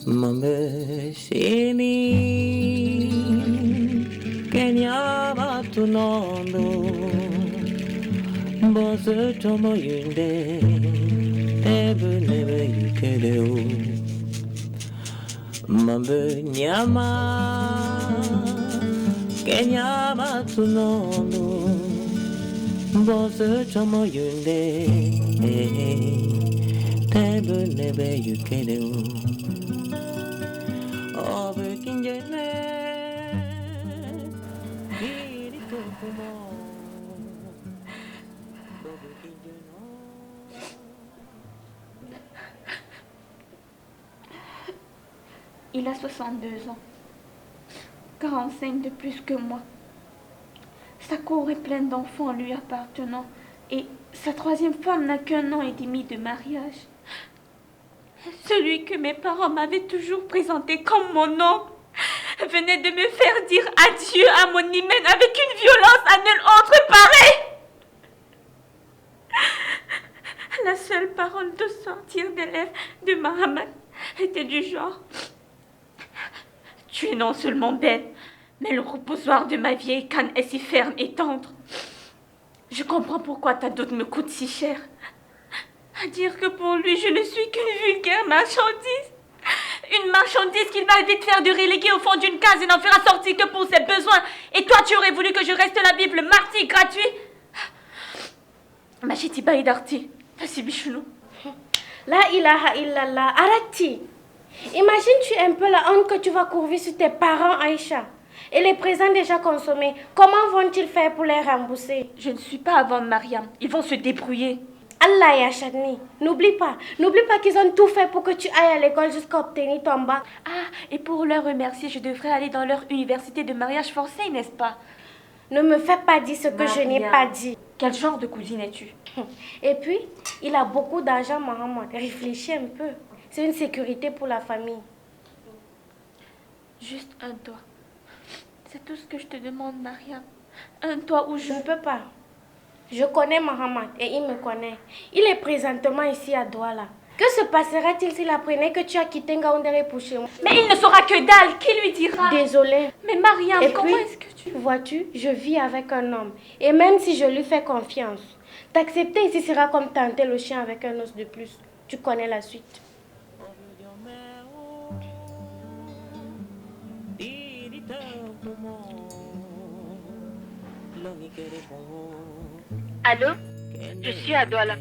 Mambe sini Kenya matunondo Bozu tomo yunde Tebu nebe yukedeu Mambe nyama Kenya matunondo Bozu tomo yunde Tebu nebe yukedeu Il a 62 ans, 45 de plus que moi. Sa cour est pleine d'enfants lui appartenant et sa troisième femme n'a qu'un an et demi de mariage. Celui que mes parents m'avaient toujours présenté comme mon oncle venait de me faire dire adieu à mon hymen avec une violence à nul autre pareille. La seule parole de sortir des lèvres de Mahamat était du genre: tu es non seulement belle, mais le reposoir de ma vieille canne est si ferme et tendre. Je comprends pourquoi ta dot me coûte si cher. À dire que pour lui, je ne suis qu'une vulgaire marchandise. Une marchandise qu'il m'a vite faire de reléguer au fond d'une case et n'en fera sortir que pour ses besoins. Et toi, tu aurais voulu que je reste la Bible martyr gratuit. Machiti Baïdarti, merci Bichounou. La ilaha illallah, arrête-t-il. Imagine-tu un peu la honte que tu vas couvrir sur tes parents, Aïcha. Et les présents déjà consommés, comment vont-ils faire pour les rembourser? Je ne suis pas avant Mariam, ils vont se débrouiller. Allah ya Chadni, n'oublie pas qu'ils ont tout fait pour que tu ailles à l'école jusqu'à obtenir ton bac. Ah, et pour leur remercier, je devrais aller dans leur université de mariage forcé, n'est-ce pas? Ne me fais pas dire ce que je n'ai pas dit. Quel genre de cousine es-tu? Et puis, il a beaucoup d'argent, Mohamed. Réfléchis un peu. C'est une sécurité pour la famille. Juste un toit. C'est tout ce que je te demande, Mariam. Un toit où je ne peux pas. Je connais Mohamed et il me connaît. Il est présentement ici à Douala. Que se passerait-il s'il apprenait que tu as quitté Ngaoundéré pour chez moi? Mais il ne saura que dalle. Qui lui dira? Désolée. Mais Mariam, comment est-ce que tu... Vois-tu, je vis avec un homme. Et même si je lui fais confiance, t'accepter ici sera comme tenter le chien avec un os de plus. Tu connais la suite. Allô? Je suis à Douala.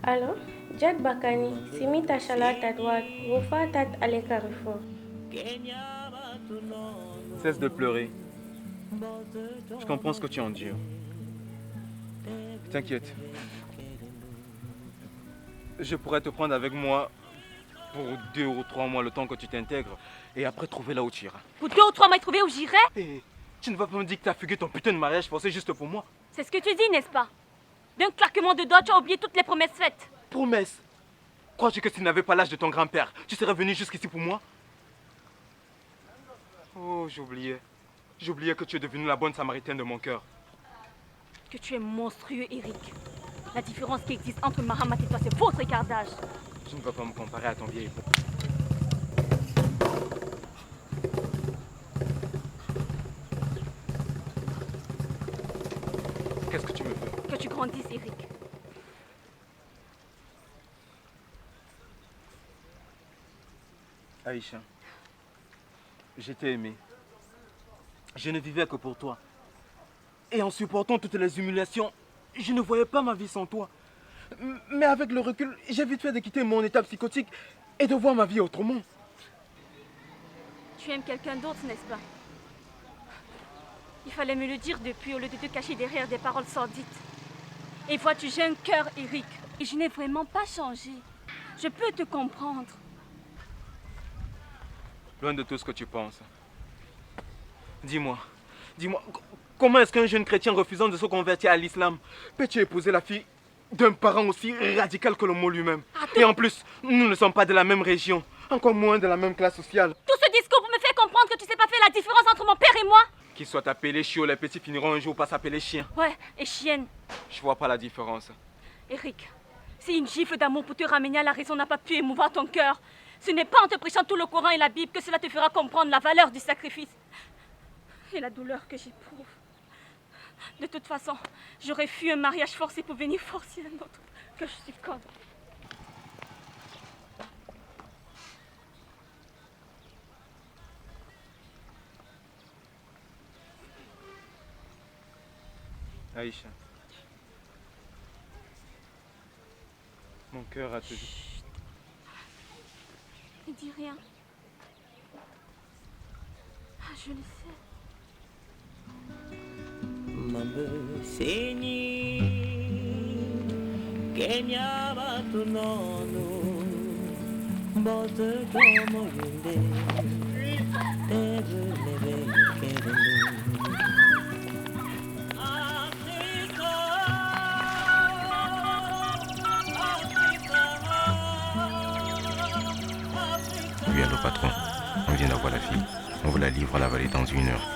Allô? Jad Bakani, Simi Tachala Tadouad, Wofa Tat Ale Carrefour. Cesse de pleurer. Je comprends ce que tu endures. T'inquiète. Je pourrais te prendre avec moi pour 2 ou 3 mois, le temps que tu t'intègres, et après trouver là où tu iras. Pour 2 ou 3 mois, trouver où j'irai? Hey, tu ne vas pas me dire que tu as fugué ton putain de mariage forcé juste pour moi? C'est ce que tu dis, n'est-ce pas? D'un claquement de doigts, tu as oublié toutes les promesses faites. Promesses? Crois-tu que si tu n'avais pas l'âge de ton grand-père, tu serais venu jusqu'ici pour moi? Oh, j'oubliais. J'oubliais que tu es devenue la bonne samaritaine de mon cœur. Que tu es monstrueux, Eric. La différence qui existe entre Mahamat et toi, c'est votre écart d'âge. Je ne vais pas me comparer à ton vieil époux. Qu'est-ce que tu me veux? Que tu grandisses, Eric. Aïcha, je t'ai aimé. Je ne vivais que pour toi. Et en supportant toutes les humiliations, je ne voyais pas ma vie sans toi. Mais avec le recul, j'ai vite fait de quitter mon état psychotique et de voir ma vie autrement. Tu aimes quelqu'un d'autre, n'est-ce pas? Il fallait me le dire depuis au lieu de te cacher derrière des paroles sordides. Et vois-tu, j'ai un cœur, Eric, et je n'ai vraiment pas changé. Je peux te comprendre. Loin de tout ce que tu penses. Dis-moi, comment est-ce qu'un jeune chrétien refusant de se convertir à l'islam peut-tu épouser la fille d'un parent aussi radical que le mot lui-même? Et en plus, nous ne sommes pas de la même région, encore moins de la même classe sociale. Tout ce discours me fait comprendre que tu sais pas faire la différence entre mon père et moi. Qu'ils soient appelés chiots, les petits finiront un jour par s'appeler chiens. Ouais, et chienne. Je vois pas la différence. Eric, si une gifle d'amour pour te ramener à la raison n'a pas pu émouvoir ton cœur, Ce n'est pas en te prêchant tout le Coran et la Bible que cela te fera comprendre la valeur du sacrifice et la douleur que j'éprouve. De toute façon, j'aurais fui un mariage forcé pour venir forcer un autre que je suis conne. Aïcha. Mon cœur a toujours... Ne dis rien. Ah, je le sais. Mambe seni Kenya batu nono Boze tomo yunde Tebe nebe yukerendo Afrika Oui, allô patron, on vient d'avoir la fille. On vous la livre à la vallée dans 1 heure.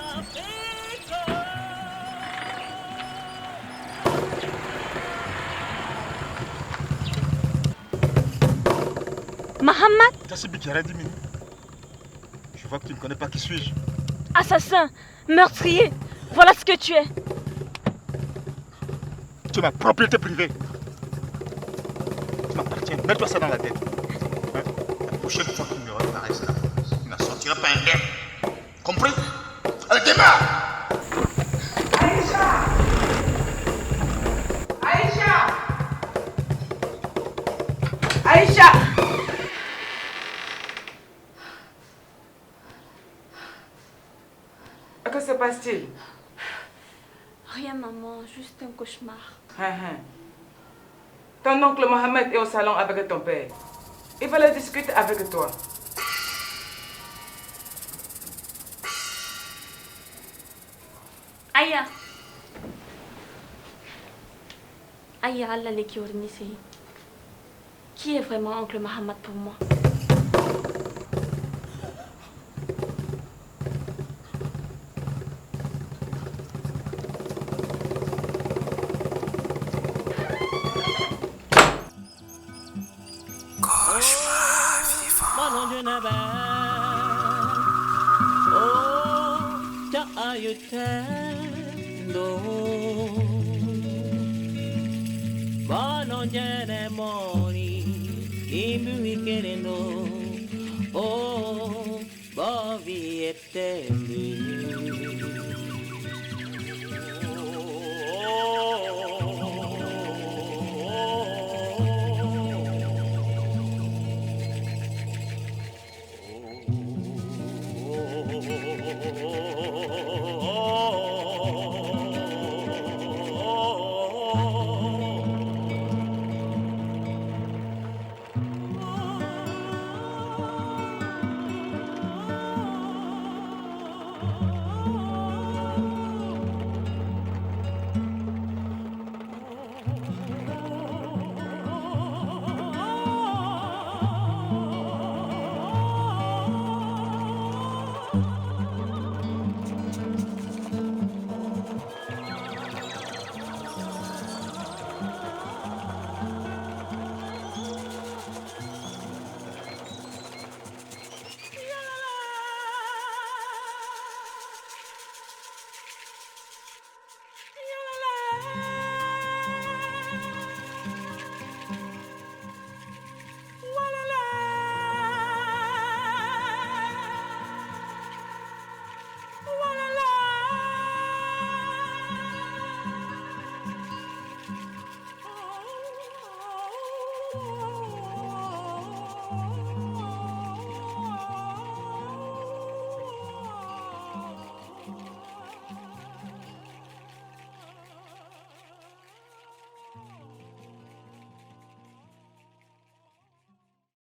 Mohamed, Je vois que tu ne connais pas qui suis-je. assassin, meurtrier, voilà ce que tu es. Tu es ma propriété privée. Tu m'appartiens. Mets-toi ça dans la tête. Hein? La prochaine fois qu'il me reparaisse là, il n'en sortira pas indemne. Compris? Allez, démarre! Aïcha! Aïcha! Que se passe-t-il? Rien, maman, juste un cauchemar. Ton oncle Mohamed est au salon avec ton père. Il veut discuter avec toi. Aya. Aya, Allah les qui Qui est vraiment oncle Mohamed pour moi? Manon je n'avais Oh, ta ayutendo Manon je ne mori Imbu ikerendo Oh, bovi ete